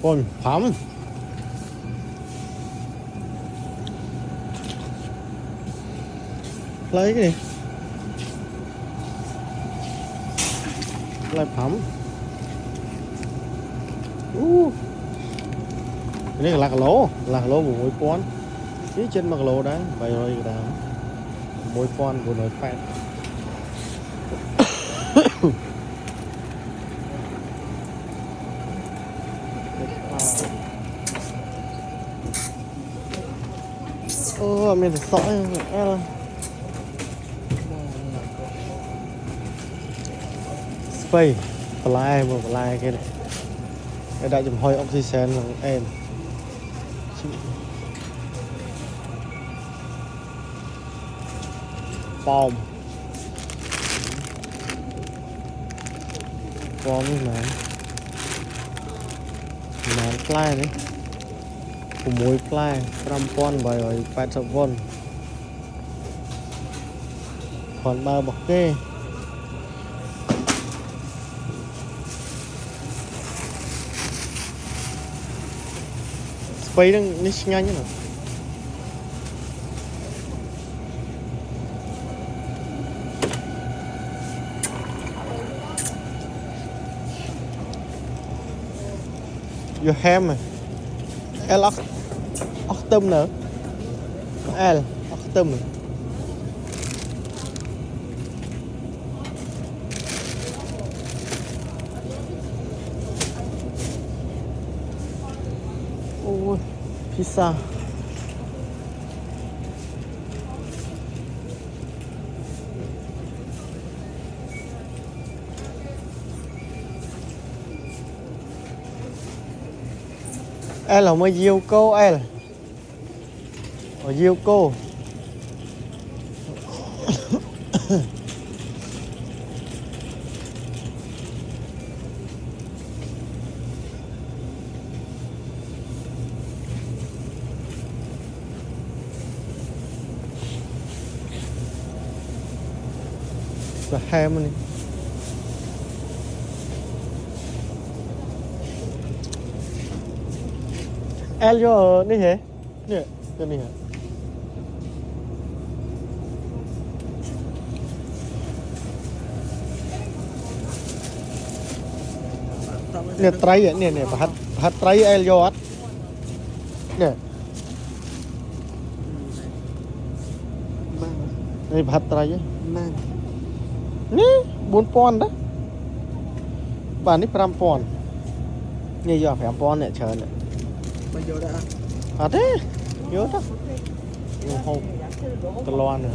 Ôi, phắm. Lấy cái gì? Lấy phắm. Cái này là lạc lỗ của mối pon. Cái chân mặc lỗ đấy, vậy rồi cái nào. Mối pon của nó phẹt. Mình phải sỏi em. Spray, fly một fly cái này. Cái đại chùm hôi oxygen là em. Bom mà fly đấy. Của mối fly 5,000 bài rồi 80V. Còn 3 bọc kê. Spray nó nhanh nhá. Vô hem này. L Octum nữa. L Octum này. Ôi, pizza. L là mới diêu cô L. Ở diêu cô. Là ham này. L vô đi hả? Nè, cái này hả? Nè tray vậy nè bắt tray L vô hết. Nè. Đây bắt tray á. Nè, 4,000 đó. Bạn ní 5,000. Như giờ 5,000 nè chờ nè. Bây giờ đã. À thế, nhớ đó. Hộp tờ loan nữa.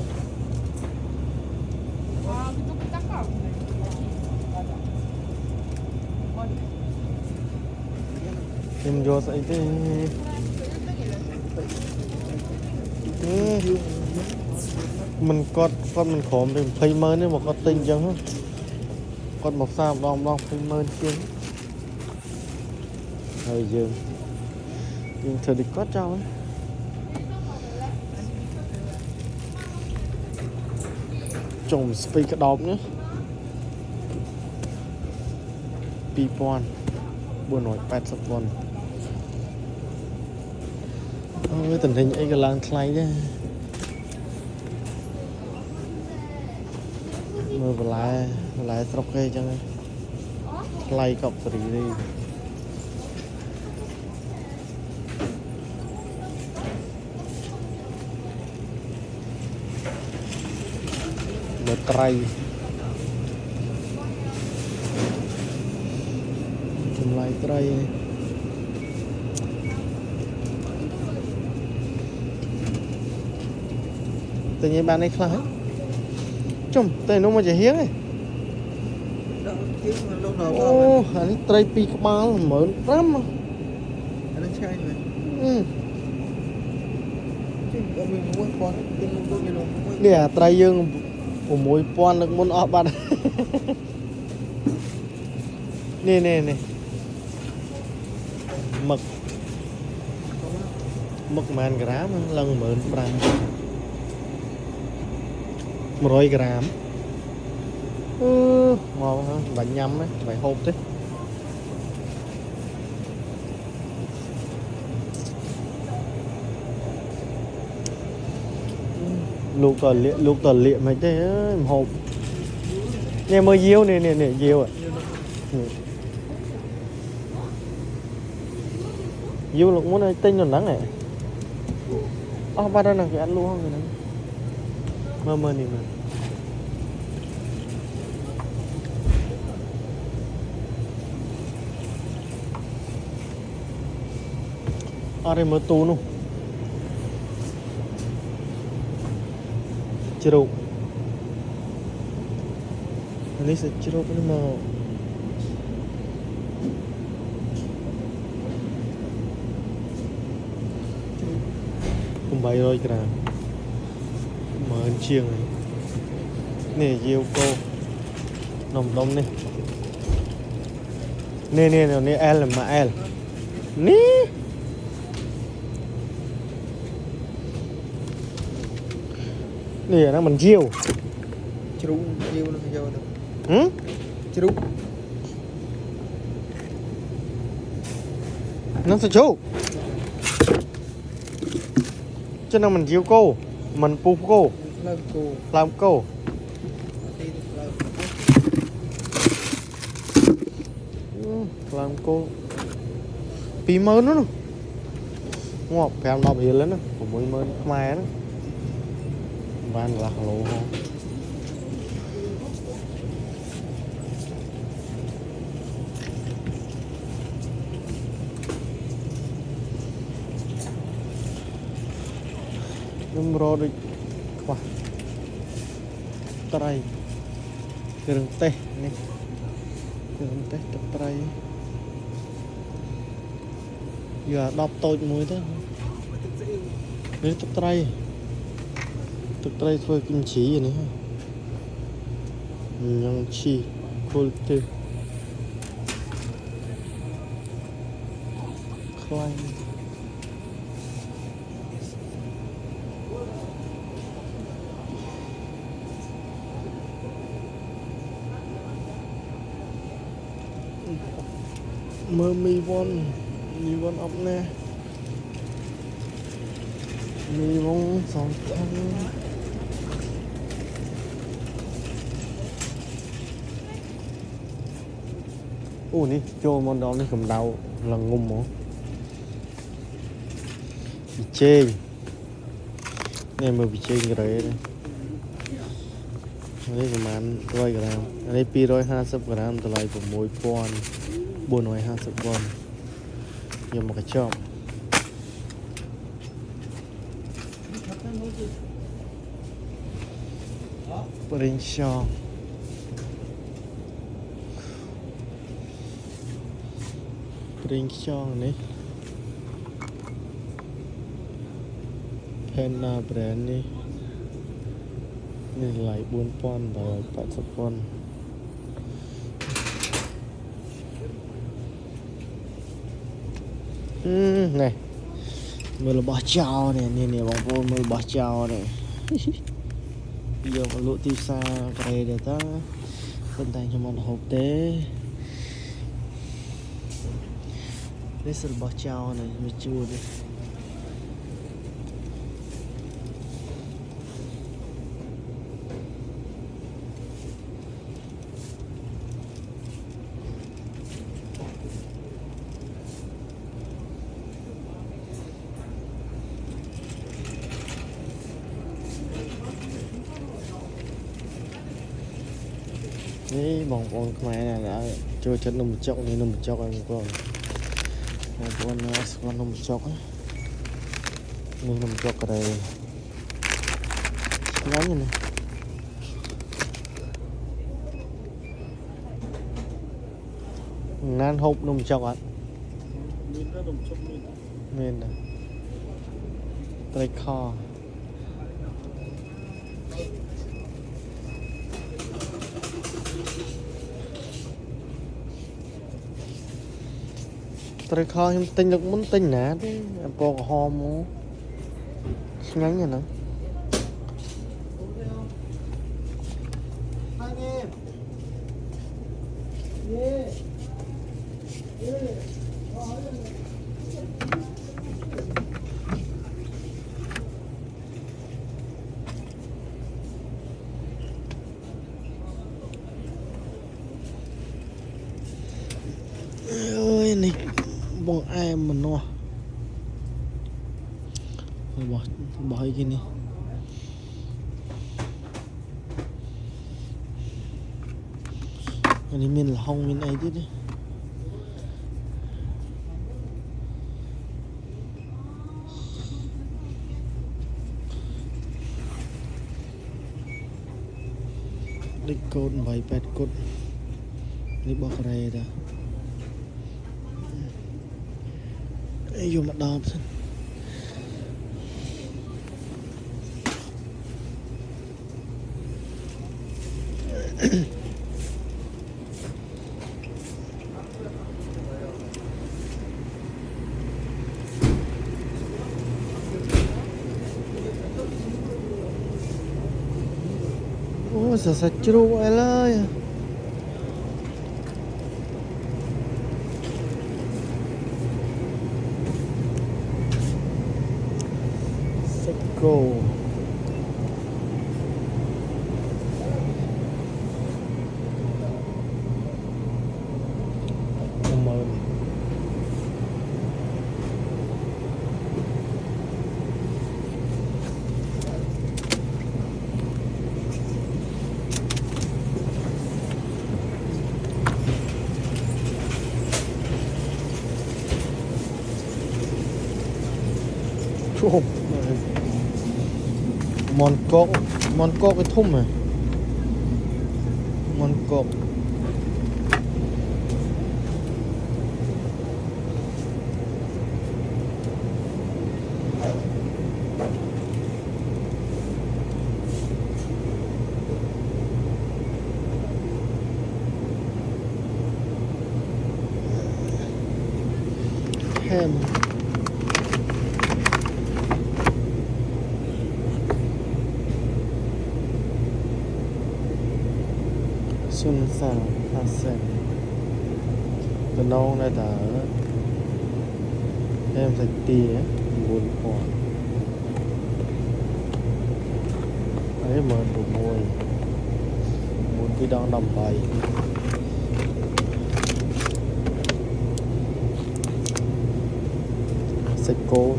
Tìm vô sẽ thế. Mình con mình khổm thì phây mơn đấy mà con tinh chẳng hả? Con một sao đong phây mơn chứ. Hơi dương. Nhưng thử đi có cho ấy. Trồng spray cái đọc nữa. P1 buồn nổi 80V. Ôi tình hình ấy cái làng thay đấy. Mơ lại sọc cây cho nên thay cọc sỉ đi. Một tray chùm lại tray này. Tự nhiên bạn ấy khá hết chùm tên nó mà chả hiếng này. Ô, anh ấy tray pi các ba là mớn lắm mà. Anh ấy chơi rồi. Đi à tray dương của mối pon được muốn ọp bạn. Nè mực man gram lần mượn gram 100g. Ngon hả? Bánh nhâm ấy, bánh hộp thế. ลูกตอนเลี้ยไม่ได้หอบเนี่ยมือยิวเนี่ยยิวอ่ะยิวลูกmuốn này tinh còn đắng này ba đây là cái ăn luôn không cái này mơ này mà đây mơ tu luôn Chiro ini sechiro ini mau bay rồi kìa mở chiêng này nè diêu cô nồng đông này nè L là mà L ní nè nó mình diêu Chru diêu nó phải vô được. Chru nó sẽ chú cho nên mình diêu cô mình pu cô làm cô làm cô pí mơn nữa ngọt phèm đọc hiểu lên đó của mỗi mơn mai đó van lạc lộ không rồi đi qua trai đường tê này đường tê tập trai giờ đọc tôi mùi thế đấy tập trai thôi kim chỉ vậy này nhang chi khôi tê khoai mơ mi von ốc nè mi von sòng thăng ní cho món đó nó cầm đầu là ngum hả bị chê nè mà bị chê cái đấy đâyประมาณ100 กรัมอันนี้250 กรัมตะไลผม1 ปอนด์450 ปอนด์ยังมันก็ชอบปริงชองนี่เพนนาแบรนด์นี่ไหล4 ปอนด์80 ปอนด์này mưa là bó trao này nè bóng vô mưa bó trao này bây giờ mà lụa tiêu xa cái để ta phân thành cho món hộp tế đây là bó trao này mới chua điนี่บองบองខ្មែរ đã ចូលចិត្តនំបញ្ចុកនេះនំបញ្ចុកហើយបងប្អូនស្គាល់នំបញ្ចុកនេះនំបញ្ចុកក្រែឆ្ងាញ់ណាស់ណានហូបនំបញ្ចុកអត់មានតែនំបញ្ចុកមានតែត្រីខត្រីខខ្ញុំទិញលើកមុនទិញណាទេពណ៌ក្រហមមកឆ្ងាញ់ហ្នឹង ơi này bọn em mà nó bỏ cái này anh ấy mình là không mình ấy chứ đi đích côn vài pet côn đi bỏ cái ra ấy vô mặt đòn xin ô sợ sạch trâu ai ơi go chụp món cốc cái thùng này món cốc ham xuân sàng hoa sen cái nông này là em sạch tía buồn quả ấy mà đủ mùi muốn cái đó nằm bày sạch cô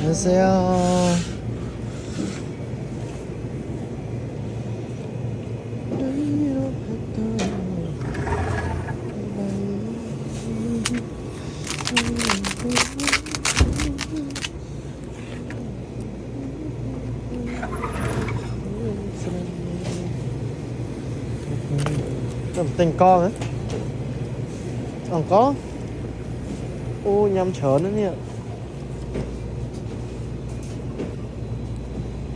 안녕하세요. Tình con ấy. Còn có. Ô nhắm chớ nữa nè.